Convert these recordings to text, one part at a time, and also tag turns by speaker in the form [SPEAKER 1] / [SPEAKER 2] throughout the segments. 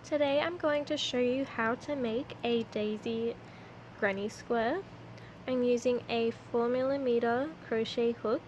[SPEAKER 1] Today I'm going to show you how to make a daisy granny square. I'm using a 4mm crochet hook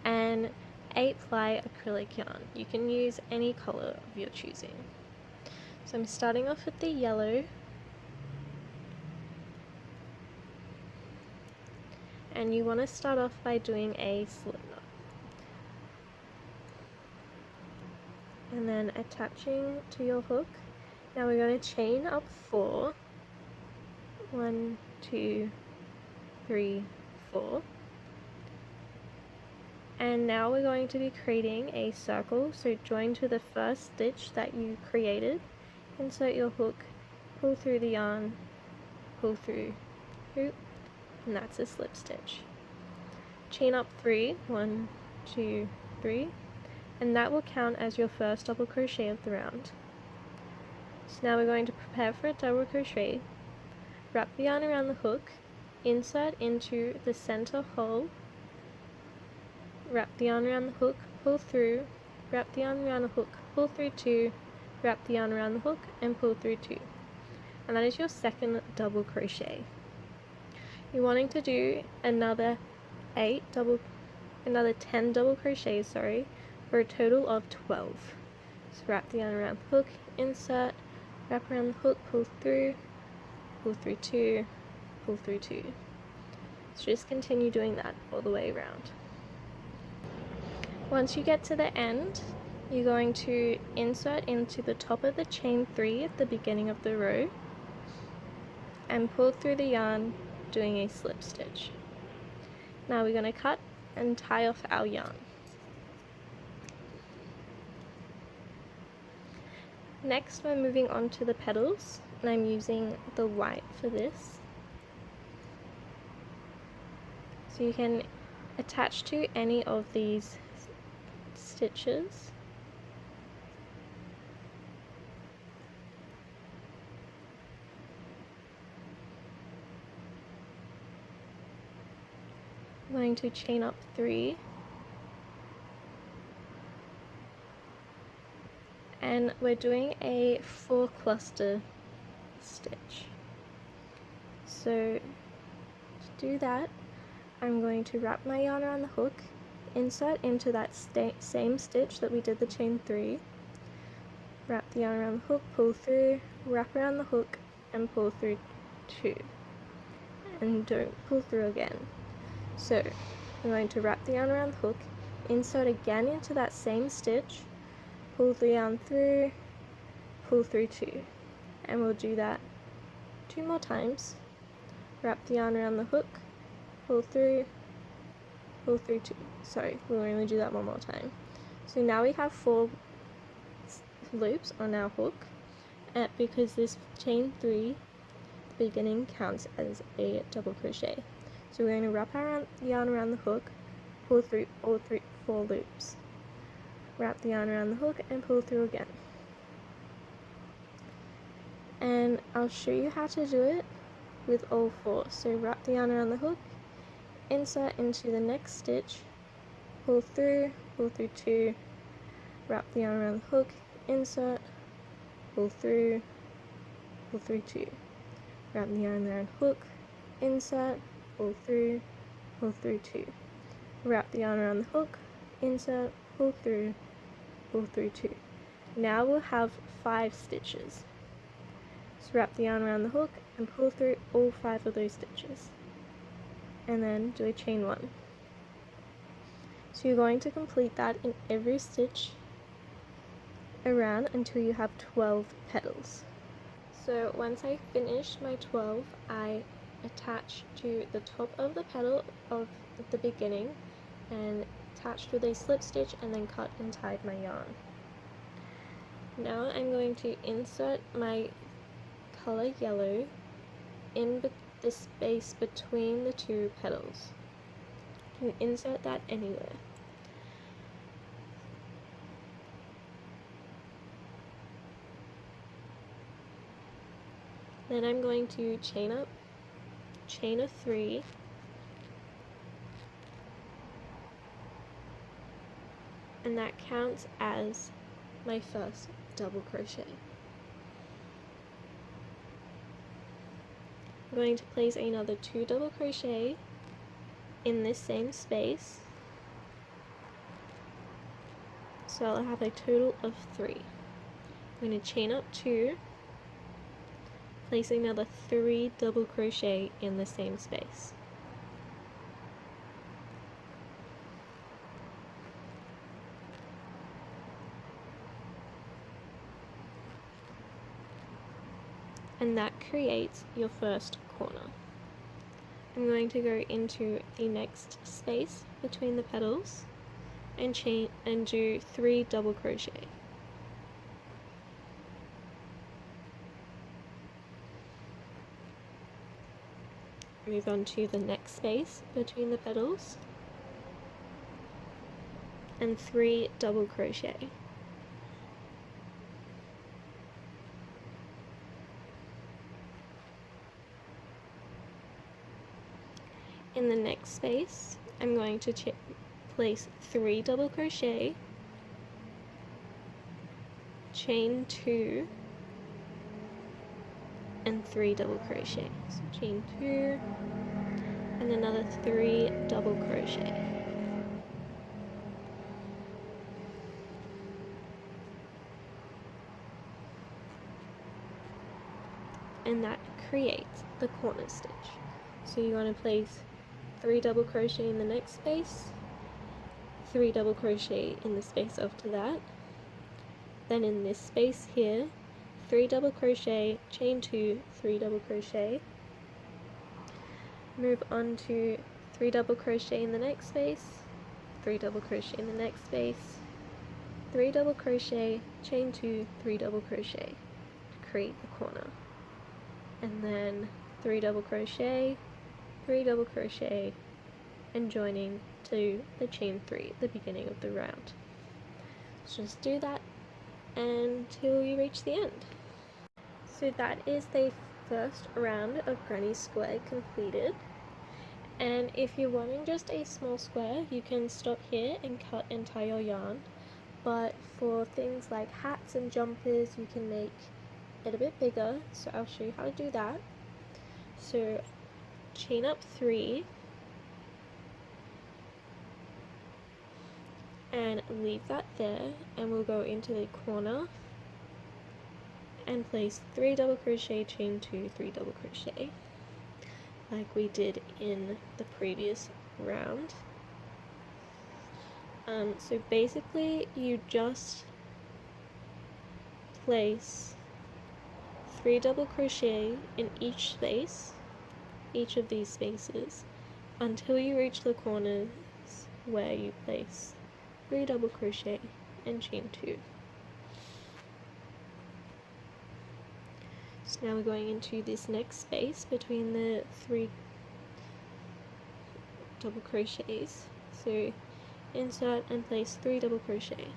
[SPEAKER 1] and 8-ply acrylic yarn. You can use any color of your choosing. So I'm starting off with the yellow, and you want to start off by doing a slip knot and then attaching to your hook. Now we're going to chain up 4. 1, 2, 3, 4. And now we're going to be creating a circle, so join to the first stitch that you created, insert your hook, pull through the yarn, pull through hoop, and that's a slip stitch. Chain up 3, 1, 2, 3, and that will count as your first double crochet of the round. So now we're going to prepare for a double crochet. Wrap the yarn around the hook, insert into the center hole, wrap the yarn around the hook, pull through, wrap the yarn around the hook, pull through 2, wrap the yarn around the hook, and pull through 2. And that is your second double crochet. You're wanting to do another 10 double crochets, for a total of 12. So wrap the yarn around the hook, insert, wrap around the hook, pull through 2, pull through 2. So just continue doing that all the way around. Once you get to the end, you're going to insert into the top of the chain 3 at the beginning of the row and pull through the yarn, doing a slip stitch. Now we're going to cut and tie off our yarn. Next we're moving on to the petals, and I'm using the white for this. So you can attach to any of these stitches. I'm going to chain up 3, and we're doing a 4 cluster stitch. So to do that, I'm going to wrap my yarn around the hook, insert into that same stitch that we did the chain 3, wrap the yarn around the hook, pull through, wrap around the hook, and pull through 2, and don't pull through again. So I'm going to wrap the yarn around the hook, insert again into that same stitch, pull the yarn through, pull through 2, and we'll do that 2 more times. Wrap the yarn around the hook, pull through 2. Sorry, we'll only do that 1 more time. So now we have 4 loops on our hook, because this chain 3 at the beginning counts as a double crochet. So we're going to wrap our yarn around the hook, pull through all 4 loops, wrap the yarn around the hook, and pull through again. And I'll show you how to do it with all 4. So wrap the yarn around the hook, insert into the next stitch, pull through 2, wrap the yarn around the hook, insert, pull through 2, wrap the yarn around the hook, insert, pull through 2, wrap the yarn around the hook, insert, pull through 2. Now we'll have 5 stitches. So wrap the yarn around the hook and pull through all 5 of those stitches, and then do a chain 1. So you're going to complete that in every stitch around until you have 12 petals. So once I finish my 12, I attach to the top of the petal of the beginning and attached with a slip stitch, and then cut and tied my yarn. Now I'm going to insert my color yellow in the space between the 2 petals. You can insert that anywhere. Then I'm going to chain up, chain a 3, and that counts as my first double crochet. I'm going to place another 2 double crochet in this same space, so I'll have a total of 3. I'm going to chain up 2, place another 3 double crochet in the same space. And that creates your first corner. I'm going to go into the next space between the petals and chain and do 3 double crochet. Move on to the next space between the petals and 3 double crochet. In the next space, I'm going to place 3 double crochet, chain 2, and 3 double crochet. So chain 2, and another 3 double crochet. And that creates the corner stitch. So you want to place 3 double crochet in the next space, 3 double crochet in the space after that, then in this space here, 3 double crochet, chain 2, 3 double crochet, move on to 3 double crochet in the next space, 3 double crochet in the next space, 3 double crochet, chain 2, 3 double crochet to create the corner, and then 3 double crochet, 3 double crochet, and joining to the chain 3 at the beginning of the round. So just do that until you reach the end. So that is the first round of granny square completed, and if you're wanting just a small square, you can stop here and cut and tie your yarn, but for things like hats and jumpers you can make it a bit bigger, so I'll show you how to do that. So chain up 3 and leave that there, and we'll go into the corner and place 3 double crochet, chain 2, 3 double crochet like we did in the previous round. So basically you just place 3 double crochet in each space, each of these spaces, until you reach the corners where you place 3 double crochet and chain 2. So now we're going into this next space between the 3 double crochets. So insert and place 3 double crochet.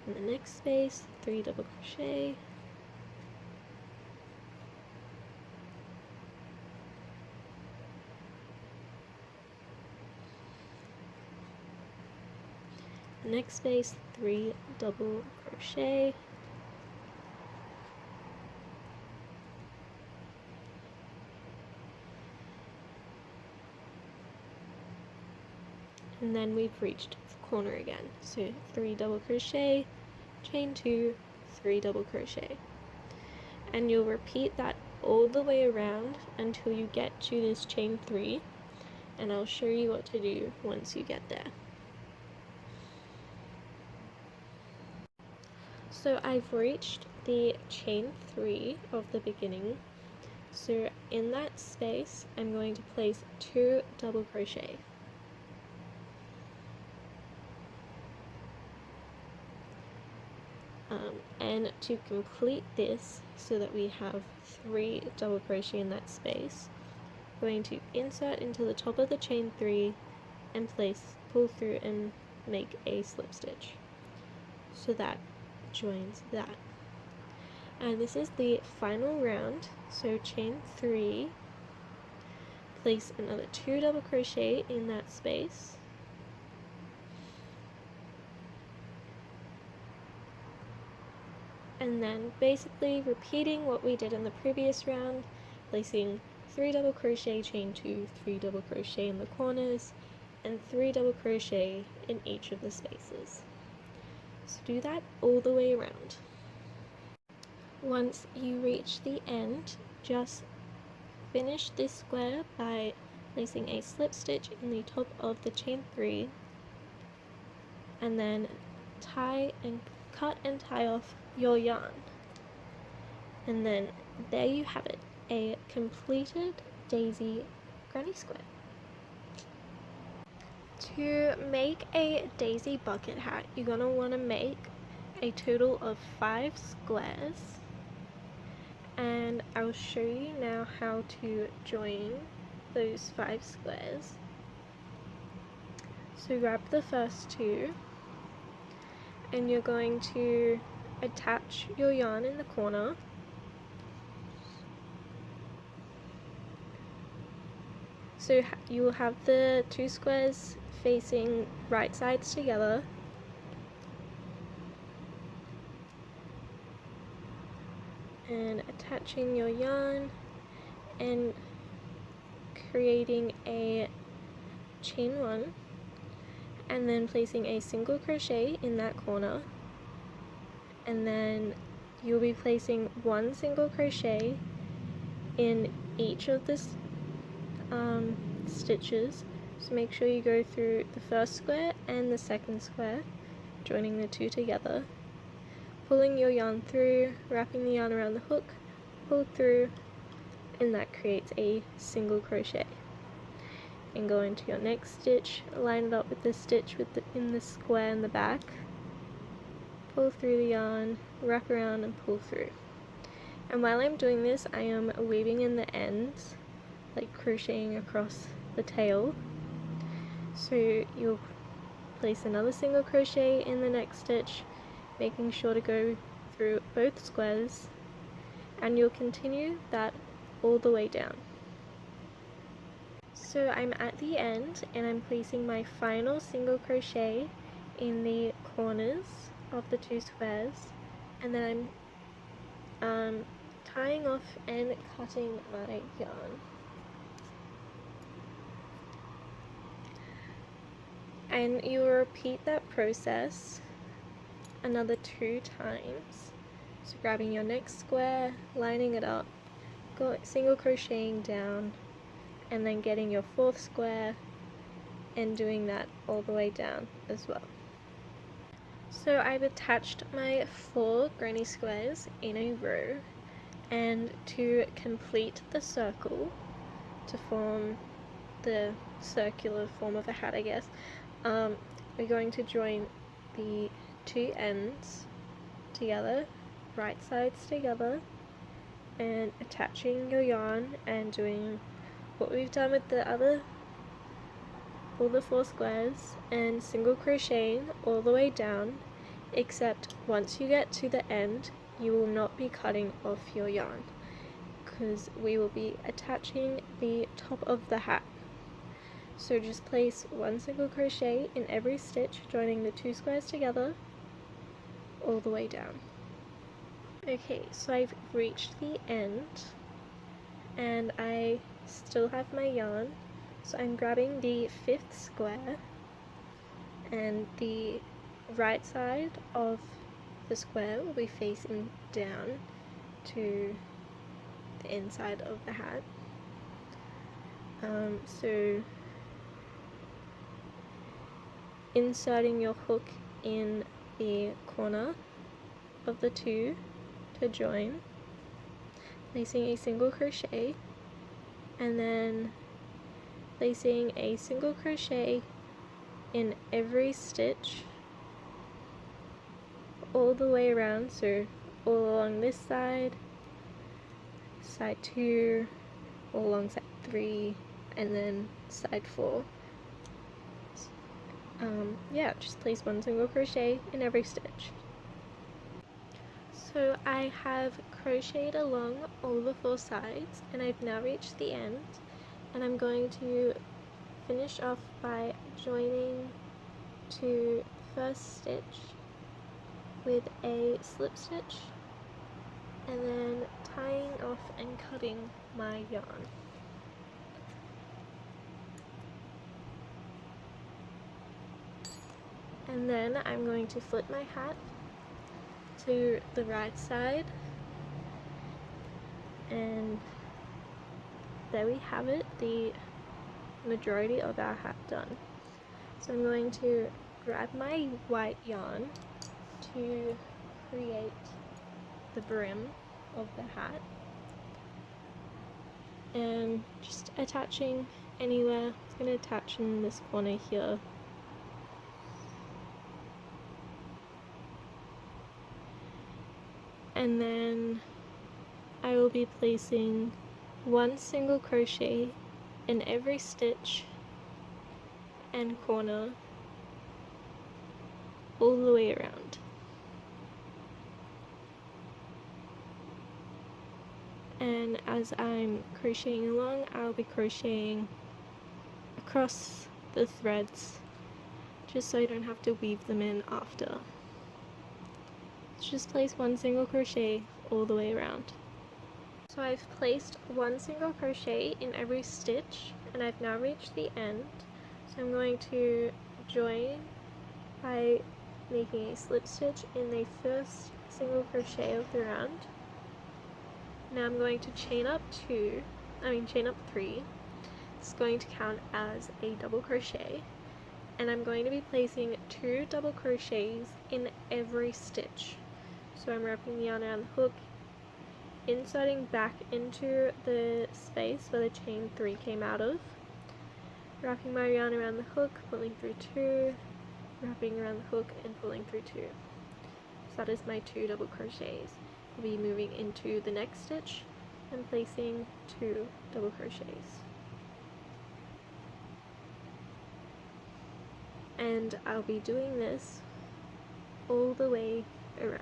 [SPEAKER 1] In the next space, 3 double crochet, the next space, 3 double crochet, and then we've reached the corner again. So 3 double crochet, chain 2, 3 double crochet, and you'll repeat that all the way around until you get to this chain 3, and I'll show you what to do once you get there. So I've reached the chain 3 of the beginning, so in that space I'm going to place 2 double crochet. And to complete this, so that we have 3 double crochet in that space, we're going to insert into the top of the chain 3 and pull through and make a slip stitch. So that joins that. And this is the final round, so chain 3 place another 2 double crochet in that space, and then basically repeating what we did in the previous round, placing 3 double crochet, chain 2, 3 double crochet in the corners, and 3 double crochet in each of the spaces. So do that all the way around. Once you reach the end, just finish this square by placing a slip stitch in the top of the chain 3, and then cut and tie off your yarn. And then there you have it, a completed daisy granny square. To make a daisy bucket hat, you're going to want to make a total of 5 squares, and I'll show you now how to join those 5 squares. So grab the first 2, and you're going to attach your yarn in the corner. So you will have the 2 squares facing right sides together, and attaching your yarn and creating a chain 1, and then placing a single crochet in that corner, and then you'll be placing 1 single crochet in each of the stitches. So make sure you go through the first square and the second square, joining the 2 together, pulling your yarn through, wrapping the yarn around the hook, pull through, and that creates a single crochet. And go into your next stitch, line it up with the stitch in the square in the back, pull through the yarn, wrap around and pull through. And while I'm doing this, I am weaving in the ends, like crocheting across the tail. So you'll place another single crochet in the next stitch, making sure to go through both squares, and you'll continue that all the way down. So I'm at the end, and I'm placing my final single crochet in the corners of the 2 squares, and then I'm tying off and cutting my yarn. And you will repeat that process another 2 times. So grabbing your next square, lining it up, single crocheting down, and then getting your 4th square and doing that all the way down as well. So I've attached my 4 granny squares in a row, and to complete the circle, to form the circular form of a hat, I guess, we're going to join the 2 ends together, right sides together, and attaching your yarn and doing what we've done with all the 4 squares, and single crocheting all the way down, except once you get to the end, you will not be cutting off your yarn, because we will be attaching the top of the hat. So just place 1 single crochet in every stitch, joining the 2 squares together all the way down. Okay, so I've reached the end, and I still have my yarn, so I'm grabbing the 5th square, and the right side of the square will be facing down to the inside of the hat. So inserting your hook in the corner of the 2 to join, placing a single crochet, and then placing a single crochet in every stitch all the way around, so all along this side, side 2, all along side 3, and then side 4. Yeah, just place 1 single crochet in every stitch. So I have crocheted along all the 4 sides, and I've now reached the end, and I'm going to finish off by joining to first stitch with a slip stitch and then tying off and cutting my yarn. And then I'm going to flip my hat to the right side, and there we have it, the majority of our hat done. So I'm going to grab my white yarn to create the brim of the hat, and just attaching anywhere. It's going to attach in this corner here. And then I will be placing one single crochet in every stitch and corner all the way around. And as I'm crocheting along, I'll be crocheting across the threads just so I don't have to weave them in after. Just place one single crochet all the way around. So I've placed one single crochet in every stitch and I've now reached the end. So I'm going to join by making a slip stitch in the first single crochet of the round. Now I'm going to chain up 3. It's going to count as a double crochet, and I'm going to be placing 2 double crochets in every stitch. So I'm wrapping the yarn around the hook, inserting back into the space where the chain 3 came out of, wrapping my yarn around the hook, pulling through 2, wrapping around the hook and pulling through 2. So that is my 2 double crochets. I'll be moving into the next stitch and placing 2 double crochets. And I'll be doing this all the way around.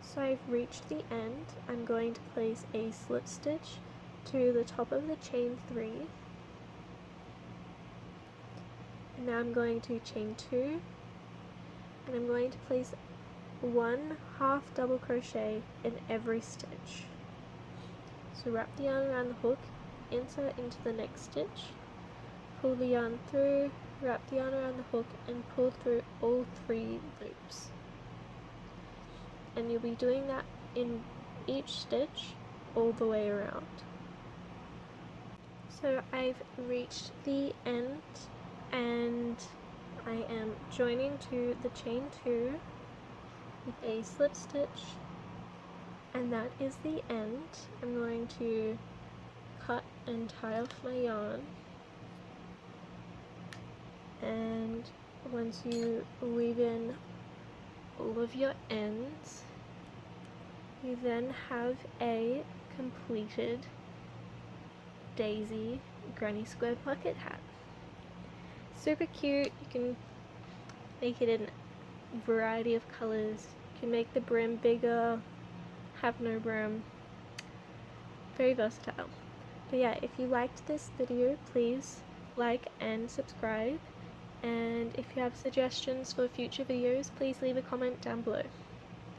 [SPEAKER 1] So I've reached the end. I'm going to place a slip stitch to the top of the chain 3. And now I'm going to chain 2, and I'm going to place 1 half double crochet in every stitch. So wrap the yarn around the hook, insert into the next stitch, pull the yarn through, wrap the yarn around the hook and pull through all 3 loops. And you'll be doing that in each stitch all the way around. So I've reached the end and I am joining to the chain 2 with a slip stitch, and that is the end. I'm going to cut and tie off my yarn, and once you weave in all of your ends, you then have a completed daisy granny square bucket hat. Super cute. You can make it in a variety of colors. You can make the brim bigger, have no brim. Very versatile. But yeah, if you liked this video, please like and subscribe. And if you have suggestions for future videos, please leave a comment down below.